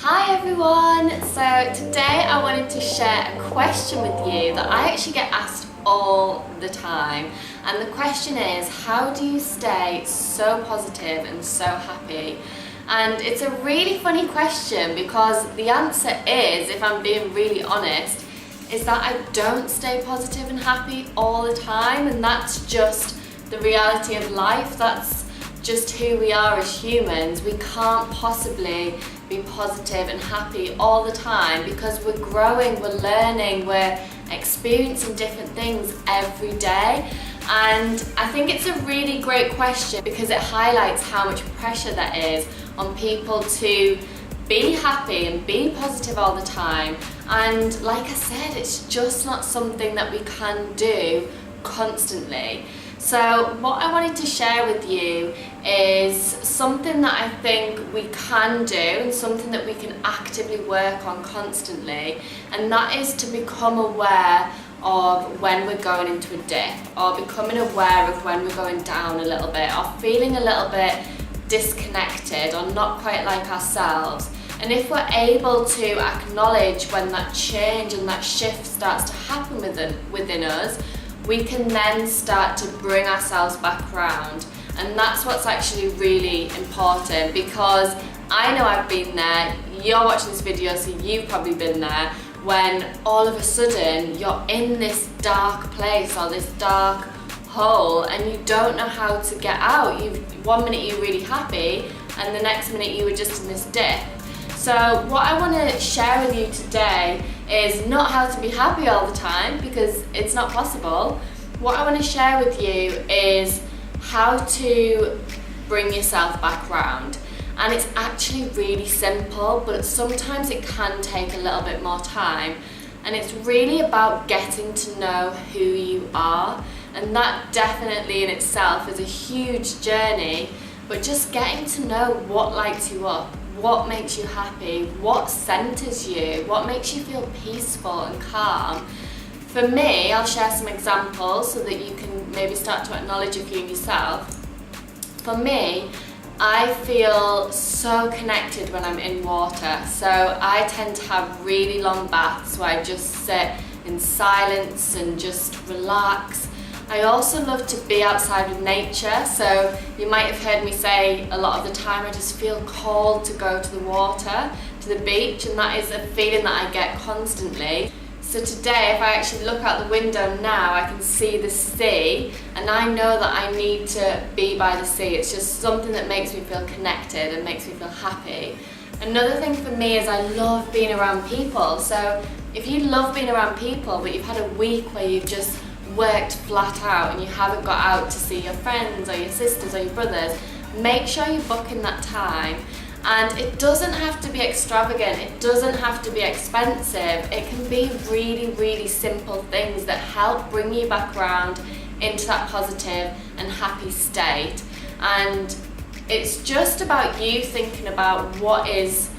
Hi everyone! So today I wanted to share a question with you that I actually get asked all the time, and the question is, how do you stay so positive and so happy? And it's a really funny question because the answer is, if I'm being really honest, is that I don't stay positive and happy all the time, and that's just the reality of life. That's just who we are as humans. We can't possibly be positive and happy all the time because we're growing, we're learning, we're experiencing different things every day. And I think it's a really great question because it highlights how much pressure there is on people to be happy and be positive all the time. And like I said, it's just not something that we can do constantly. So what I wanted to share with you is something that I think we can do and something that we can actively work on constantly, and that is to become aware of when we're going into a dip, or becoming aware of when we're going down a little bit, or feeling a little bit disconnected or not quite like ourselves. And if we're able to acknowledge when that change and that shift starts to happen within us, we can then start to bring ourselves back around. And that's what's actually really important, because I know I've been there, you're watching this video so you've probably been there, when all of a sudden you're in this dark place or this dark hole and you don't know how to get out. One minute you're really happy and the next minute you were just in this dip. So what I want to share with you today is not how to be happy all the time, because it's not possible. What I want to share with you is how to bring yourself back round. And it's actually really simple, but sometimes it can take a little bit more time. And it's really about getting to know who you are. And that definitely in itself is a huge journey, but just getting to know what lights you up, what makes you happy, what centers you, what makes you feel peaceful and calm. For me, I'll share some examples so that you can maybe start to acknowledge a few yourself. For me, I feel so connected when I'm in water. So I tend to have really long baths where I just sit in silence and just relax. I also love to be outside with nature, so you might have heard me say a lot of the time I just feel called to go to the water, to the beach, and that is a feeling that I get constantly. So today, if I actually look out the window now, I can see the sea, and I know that I need to be by the sea. It's just something that makes me feel connected and makes me feel happy. Another thing for me is I love being around people. So if you love being around people, but you've had a week where you've just worked flat out and you haven't got out to see your friends or your sisters or your brothers, make sure you book in that time. And it doesn't have to be extravagant, it doesn't have to be expensive. It can be really, really simple things that help bring you back around into that positive and happy state. And it's just about you thinking about what is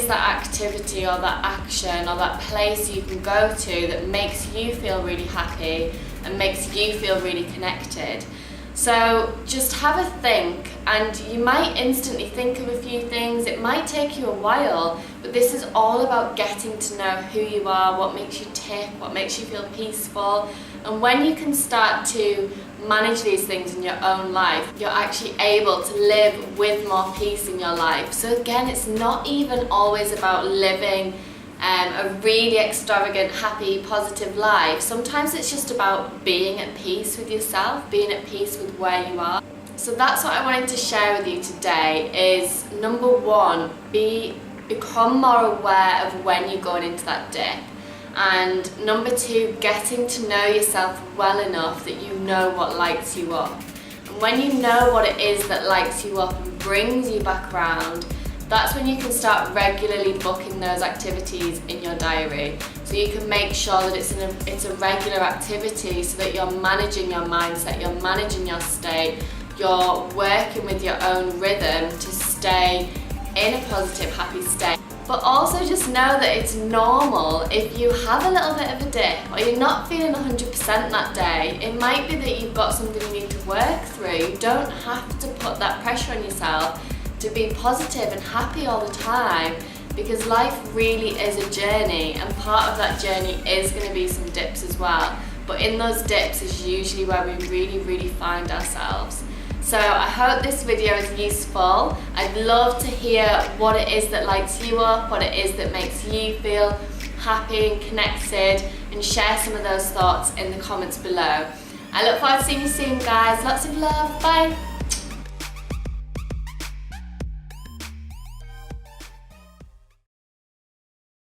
that activity or that action or that place you can go to that makes you feel really happy and makes you feel really connected. So just have a think, and you might instantly think of a few things. It might take you a while, but this is all about getting to know who you are, what makes you tick, what makes you feel peaceful. And when you can start to manage these things in your own life, you're actually able to live with more peace in your life. So again, it's not even always about living a really extravagant, happy, positive life. Sometimes it's just about being at peace with yourself, being at peace with where you are. So that's what I wanted to share with you today is, number one, become more aware of when you're going into that dip. And number two, getting to know yourself well enough that you know what lights you up. And when you know what it is that lights you up and brings you back around, that's when you can start regularly booking those activities in your diary. So you can make sure that it's a regular activity, so that you're managing your mindset, you're managing your state, you're working with your own rhythm to stay in a positive, happy state. But also just know that it's normal if you have a little bit of a dip or you're not feeling 100% that day. It might be that you've got something you need to work through. You don't have to put that pressure on yourself to be positive and happy all the time. because life really is a journey, and part of that journey is going to be some dips as well. But in those dips is usually where we really find ourselves. So I hope this video is useful. I'd love to hear what it is that lights you up, what it is that makes you feel happy and connected, and share some of those thoughts in the comments below. I look forward to seeing you soon, guys. Lots of love. Bye.